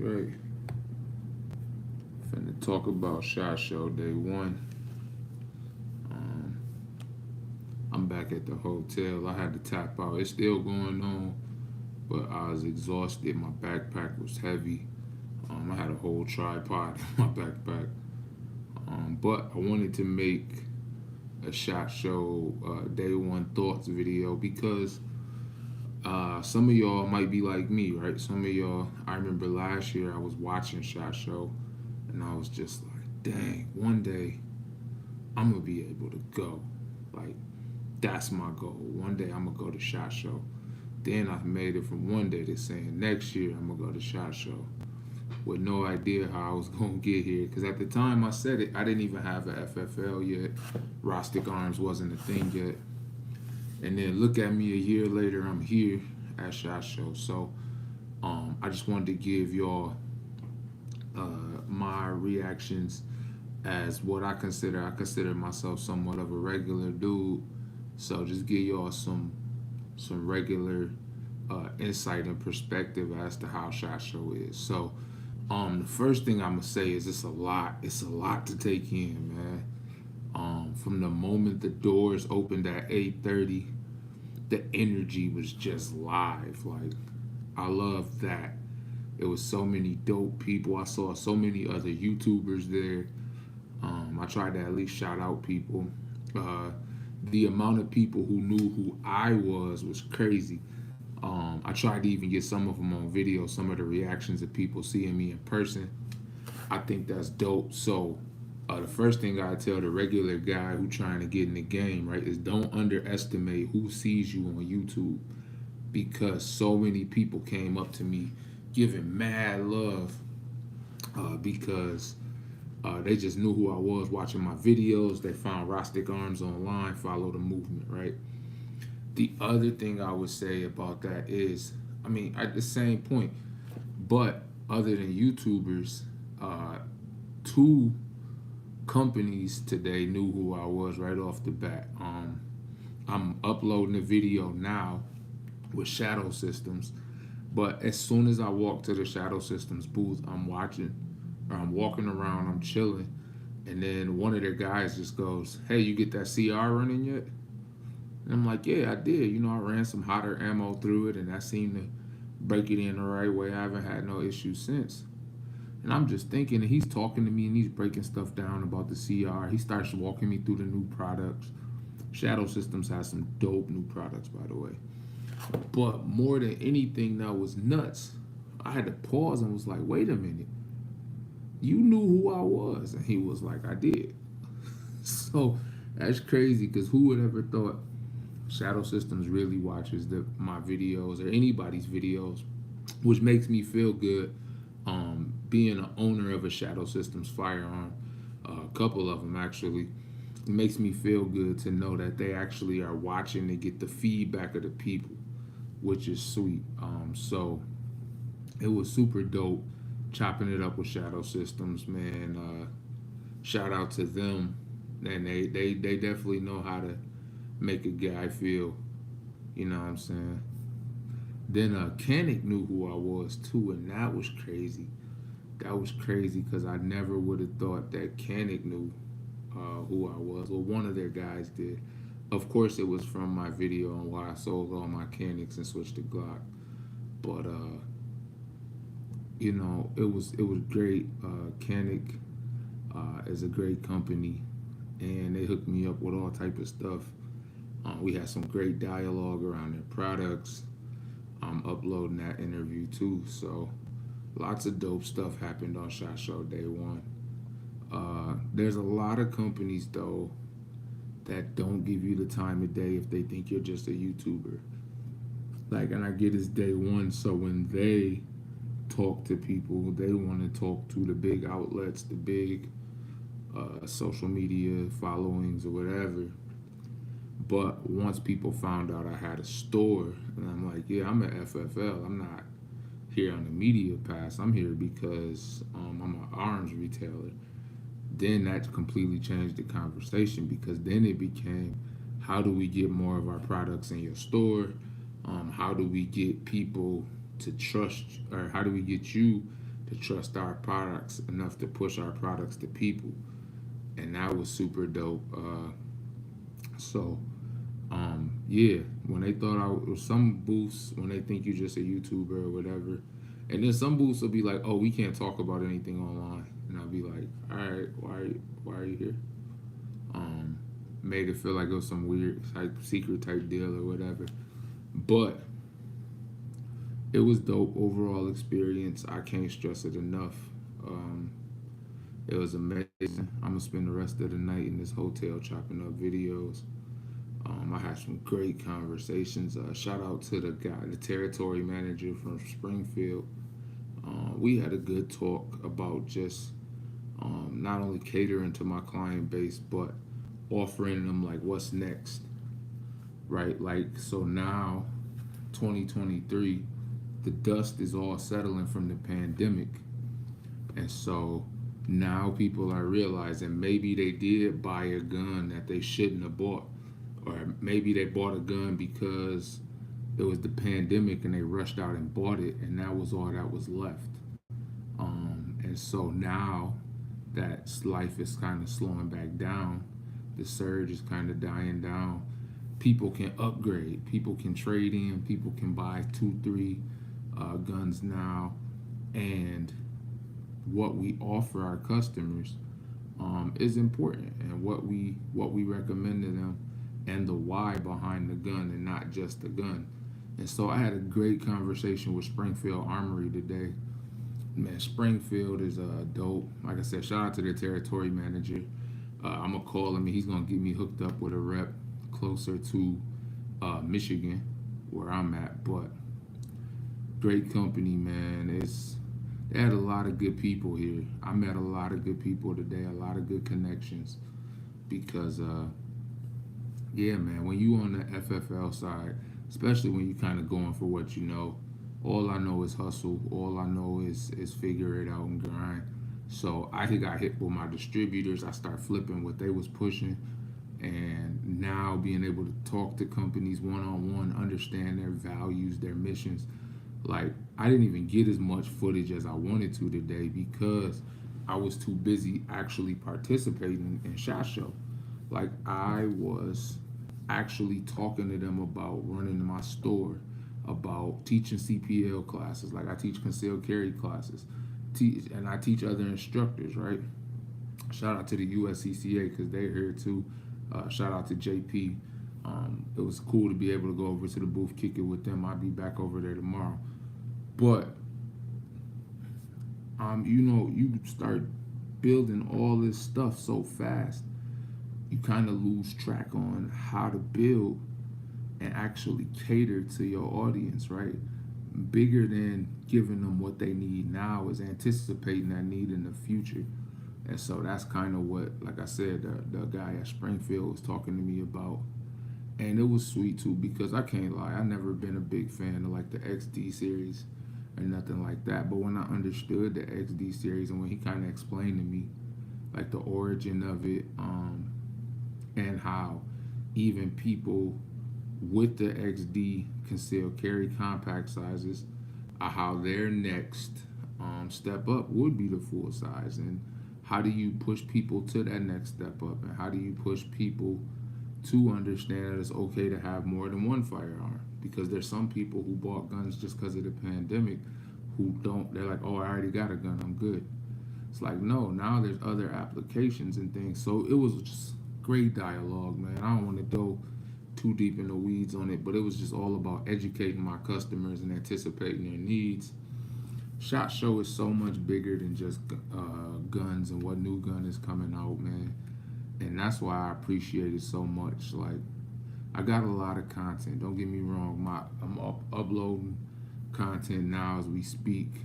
Right. Finna talk about SHOT Show Day 1. Um, I'm back at the hotel. I had to tap out. It's still going on, but I was exhausted. My backpack was heavy. I had a whole tripod in my backpack. But I wanted to make a SHOT Show Day 1 thoughts video because some of y'all might be like me, right? Some of y'all, I remember last year I was watching SHOT Show and I was just like, dang, one day I'm gonna be able to go. Like, that's my goal. One day I'm gonna go to SHOT Show. Then I made it from one day to saying next year I'm gonna go to SHOT Show with no idea how I was gonna get here. Because at the time I said it, I didn't even have a FFL yet. Rostic Arms wasn't a thing yet. And then look at me a year later, I'm here at SHOT Show. So I just wanted to give y'all my reactions as what I consider. I consider myself somewhat of a regular dude. So just give y'all some regular insight and perspective as to how SHOT Show is. So the first thing I'm gonna say is it's a lot. It's a lot to take in, man. From the moment the doors opened at 8:30, the energy was just live. Like, I love that. It was so many dope people. I saw so many other YouTubers there. I tried to at least shout out people. The amount of people who knew who I was crazy. I tried to even get some of them on video, some of the reactions of people seeing me in person. I think that's dope. So the first thing I tell the regular guy who trying to get in the game, right, is don't underestimate who sees you on YouTube, because so many people came up to me giving mad love because they just knew who I was watching my videos. They found Rostic Arms online, follow the movement, right? The other thing I would say about that is, I mean, at the same point, but other than YouTubers, two companies today knew who I was right off the bat. I'm uploading a video now with Shadow Systems, but as soon as I walk to the Shadow Systems booth, I'm walking around, I'm chilling, and then one of their guys just goes, "Hey, you get that CR running yet?" And I'm like, "Yeah, I did. You know, I ran some hotter ammo through it, and that seemed to break it in the right way. I haven't had no issues since." And I'm just thinking, and he's talking to me, and he's breaking stuff down about the CR. He starts walking me through the new products. Shadow Systems has some dope new products, by the way. But more than anything that was nuts, I had to pause and was like, wait a minute. You knew who I was. And he was like, I did. So that's crazy, because who would ever thought Shadow Systems really watches my videos or anybody's videos, which makes me feel good. Being an owner of a Shadow Systems firearm, a couple of them actually, it makes me feel good to know that they actually are watching and get the feedback of the people, which is sweet. So it was super dope chopping it up with Shadow Systems, man. Shout out to them, and they definitely know how to make a guy feel. You know what I'm saying? Then Kanik knew who I was too, and that was crazy. That was crazy because I never would have thought that Kanik knew who I was. Well, one of their guys did. Of course, it was from my video on why I sold all my Caniks and switched to Glock. But you know, it was great. Canik is a great company, and they hooked me up with all type of stuff. We had some great dialogue around their products. I'm uploading that interview too, so lots of dope stuff happened on SHOT Show Day 1. There's a lot of companies though that don't give you the time of day if they think you're just a YouTuber. Like, and I get it's Day 1, so when they talk to people, they want to talk to the big outlets, the big social media followings or whatever. But once people found out I had a store, and I'm like, yeah, I'm an FFL. I'm not here on the media pass. I'm here because I'm an arms retailer. Then that completely changed the conversation, because then it became, how do we get more of our products in your store? How do we get people to trust, or how do we get you to trust our products enough to push our products to people, and that was super dope. So yeah, when they thought I was some booths, when they think you just a YouTuber or whatever, and then some booths will be like, oh, we can't talk about anything online, and I'll be like, all right, why are you here? Um, Made it feel like it was some weird type secret type deal or whatever, but it was dope overall experience. I can't stress it enough. Um, it was amazing. I'm gonna spend the rest of the night in this hotel chopping up videos. I had some great conversations. Shout out to the guy, the territory manager from Springfield. We had a good talk about just not only catering to my client base, but offering them like what's next, right? Like, so now, 2023, the dust is all settling from the pandemic. And so now people are realizing maybe they did buy a gun that they shouldn't have bought, or maybe they bought a gun because it was the pandemic and they rushed out and bought it, and that was all that was left. And so now that life is kind of slowing back down, the surge is kind of dying down. People can upgrade, people can trade in, people can buy two, three guns now, and what we offer our customers is important, and what we recommend to them, and the why behind the gun, and not just the gun. And so I had a great conversation with Springfield Armory today. Man, Springfield is dope. Like I said, shout out to their territory manager. I'm gonna call him, and he's gonna get me hooked up with a rep closer to Michigan, where I'm at. But great company, man. They had a lot of good people here. I met a lot of good people today, a lot of good connections. Because yeah, man, when you on the FFL side, especially when you kind of going for what you know, all I know is hustle. All I know is figure it out and grind. So I got hit with my distributors. I start flipping what they was pushing, and now being able to talk to companies one on one, understand their values, their missions. Like, I didn't even get as much footage as I wanted to today because I was too busy actually participating in SHOT Show. Like, I was actually talking to them about running my store, about teaching CPL classes. Like, I teach concealed carry classes, and I teach other instructors, right? Shout out to the USCCA because they're here too. Shout out to JP. It was cool to be able to go over to the booth, kick it with them. I'll be back over there tomorrow. But you start building all this stuff so fast, you kind of lose track on how to build and actually cater to your audience, right? Bigger than giving them what they need now is anticipating that need in the future. And so that's kind of what, like I said, the guy at Springfield was talking to me about. And it was sweet too, because I can't lie, I never been a big fan of like the XD series or nothing like that. But when I understood the XD series, and when he kind of explained to me like the origin of it, and how even people with the XD concealed carry compact sizes, how their next step up would be the full size, and how do you push people to that next step up, and how do you push people to understand that it's okay to have more than one firearm, because there's some people who bought guns just because of the pandemic who don't, they're like, oh, I already got a gun, I'm good. It's like, no, now there's other applications and things. So it was just great dialogue, man. I don't want to go too deep in the weeds on it, but it was just all about educating my customers and anticipating their needs. SHOT Show is so much bigger than just guns and what new gun is coming out, man. And that's why I appreciate it so much. Like, I got a lot of content. Don't get me wrong. I'm uploading content now as we speak.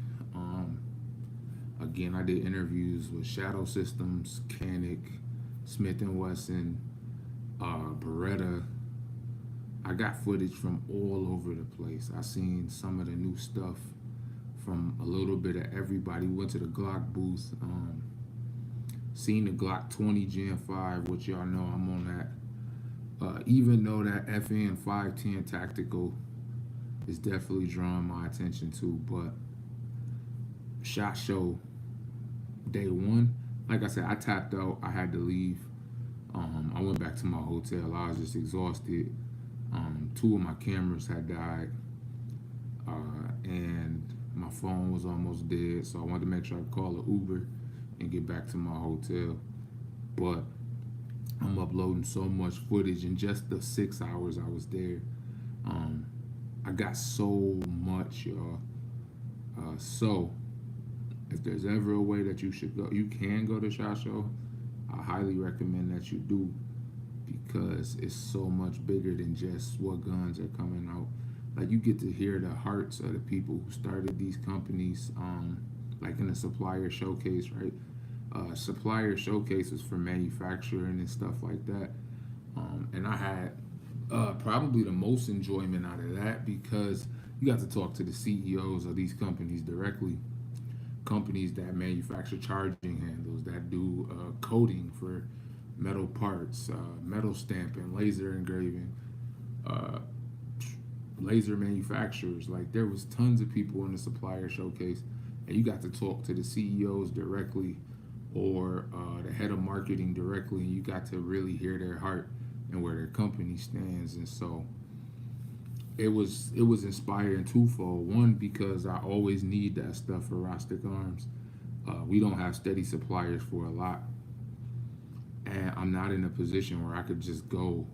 Again, I did interviews with Shadow Systems, Canik, Smith and Wesson, Beretta. I got footage from all over the place. I seen some of the new stuff from a little bit of everybody. Went to the Glock booth. Seen the Glock 20 Gen 5, which y'all know I'm on that. Even though that FN 510 tactical is definitely drawing my attention too, but SHOT Show day one, like I said, I tapped out. I had to leave. I went back to my hotel. I was just exhausted. Two of my cameras had died, and my phone was almost dead. So I wanted to make sure I could call an Uber and get back to my hotel. But I'm uploading so much footage in just the 6 hours I was there. Um, I got so much, y'all. So if there's ever a way that you should go, you can go to SHOT Show. I highly recommend that you do because it's so much bigger than just what guns are coming out. Like you get to hear the hearts of the people who started these companies. Like in the supplier showcase, right? Supplier showcases for manufacturing and stuff like that. And I had probably the most enjoyment out of that because you got to talk to the CEOs of these companies directly. Companies that manufacture charging handles, that do coating for metal parts, metal stamping, laser engraving, uh, laser manufacturers. Like there was tons of people in the supplier showcase, and you got to talk to the CEOs directly or the head of marketing directly, and you got to really hear their heart and where their company stands. And so it was inspiring twofold. One, because I always need that stuff for Rostic Arms. We don't have steady suppliers for a lot, and I'm not in a position where I could just go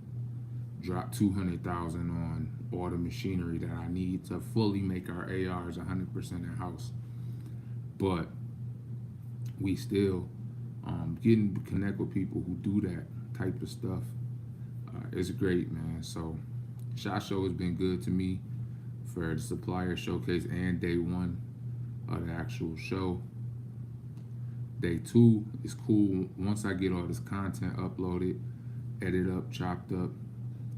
drop 200,000 on all the machinery that I need to fully make our ARs 100% in house. But we still getting to connect with people who do that type of stuff is great, man. So SHOT Show has been good to me for the supplier showcase and day one of the actual show. Day two is cool. Once I get all this content uploaded, edited up, chopped up,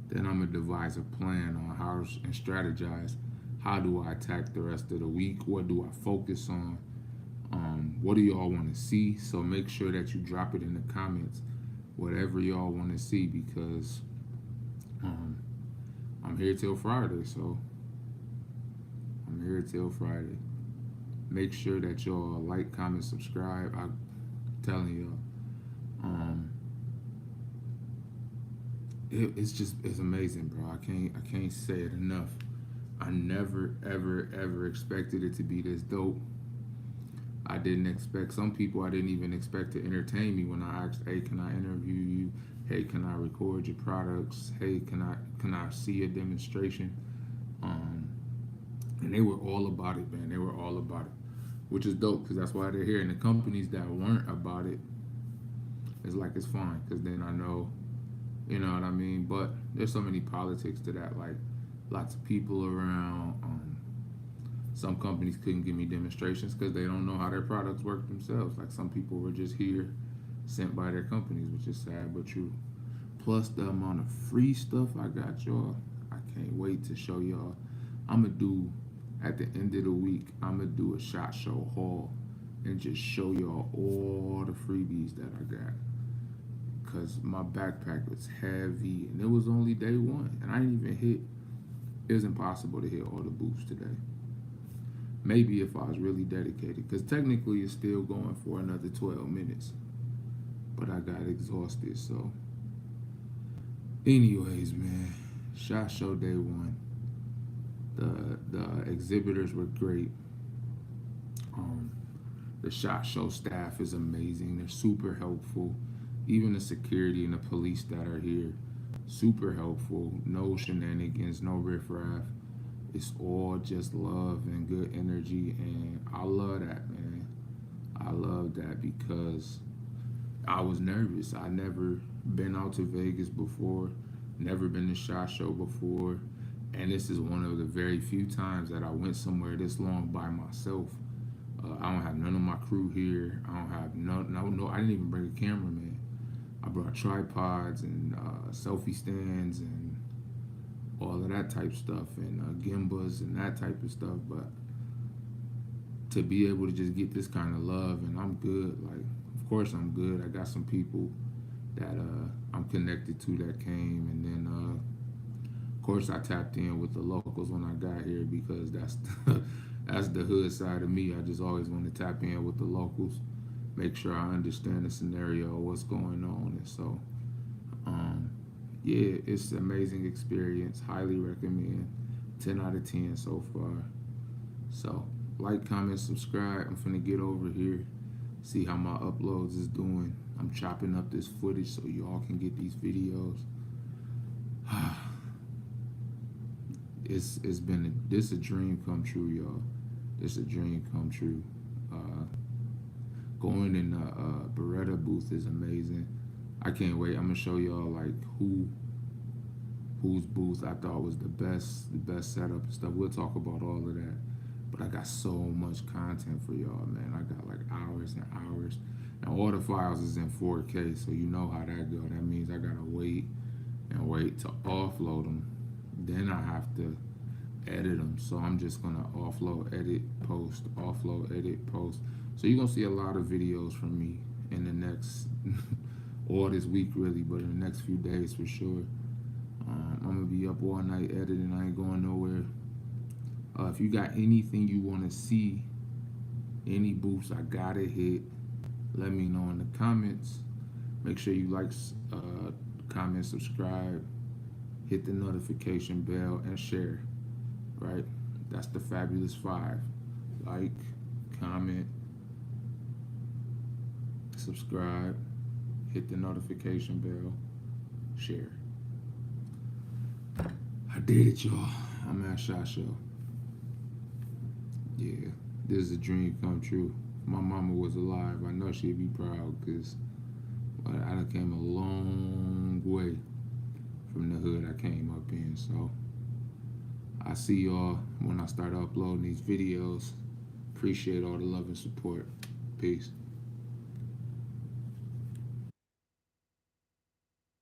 then I'm gonna devise a plan on how and strategize. How do I attack the rest of the week? What do I focus on? What do y'all want to see? So make sure that you drop it in the comments, whatever y'all want to see, because I'm here till Friday. So I'm here till Friday. Make sure that y'all like, comment, subscribe. I'm telling y'all, it's amazing, bro. I can't say it enough. I never ever expected it to be this dope. I didn't expect some people. I didn't even expect to entertain me when I asked, "Hey, can I interview you? Hey, can I record your products? Hey, can I see a demonstration?" Um, and they were all about it, man. They were all about it, which is dope because that's why they're here. And the companies that weren't about it, it's like it's fine because then I know, you know what I mean. But there's so many politics to that, like lots of people around. Some companies couldn't give me demonstrations because they don't know how their products work themselves. Like some people were just here, sent by their companies, which is sad but true. Plus the amount of free stuff I got, y'all. I can't wait to show y'all. I'm gonna do at the end of the week. I'm gonna do a SHOT Show haul and just show y'all all the freebies that I got. Cause my backpack was heavy and it was only day one, and I didn't even hit. It was impossible to hit all the booths today. Maybe if I was really dedicated, because technically it's still going for another 12 minutes. But I got exhausted, so. Anyways, man, SHOT Show day one. The exhibitors were great. Um, the SHOT Show staff is amazing. They're super helpful. Even the security and the police that are here, super helpful. No shenanigans, no riffraff. It's all just love and good energy, and I love that, man. I love that because I was nervous. I never been out to Vegas before, never been to SHOT Show before, and this is one of the very few times that I went somewhere this long by myself. I don't have none of my crew here. I don't have no. I didn't even bring a cameraman. I brought tripods and selfie stands and all of that type stuff and gimbals and that type of stuff. But to be able to just get this kind of love, and I'm good. Like, of course I'm good. I got some people that I'm connected to that came, and then of course I tapped in with the locals when I got here because that's that's the hood side of me. I just always want to tap in with the locals, make sure I understand the scenario, what's going on, and so um, yeah, it's an amazing experience. Highly recommend. 10 out of 10 so far. So like, comment, subscribe. I'm finna get over here, see how my uploads is doing. I'm chopping up this footage so y'all can get these videos. It's been this a dream come true, y'all. This a dream come true. Uh, Going in the Beretta booth is amazing. I can't wait. I'm gonna show y'all like whose booth I thought was the best setup and stuff. We'll talk about all of that. But I got so much content for y'all, man. I got like hours and hours. And all the files is in 4K, so you know how that go. That means I gotta wait and wait to offload them. Then I have to edit them. So I'm just gonna offload, edit, post, offload, edit, post. So you're gonna see a lot of videos from me in the next, or this week really, but in the next few days for sure. I'm gonna be up all night editing. I ain't going nowhere. If you got anything you want to see, any booths I gotta hit, let me know in the comments. Make sure you like, comment, subscribe, hit the notification bell, and share. Right? That's the fabulous 5. Like, comment, subscribe, hit the notification bell, share. I did it, y'all. I'm at Shot Show. Yeah, this is a dream come true. If my mama was alive, I know she'd be proud because I done came a long way from the hood I came up in. So I see y'all when I start uploading these videos. Appreciate all the love and support. Peace.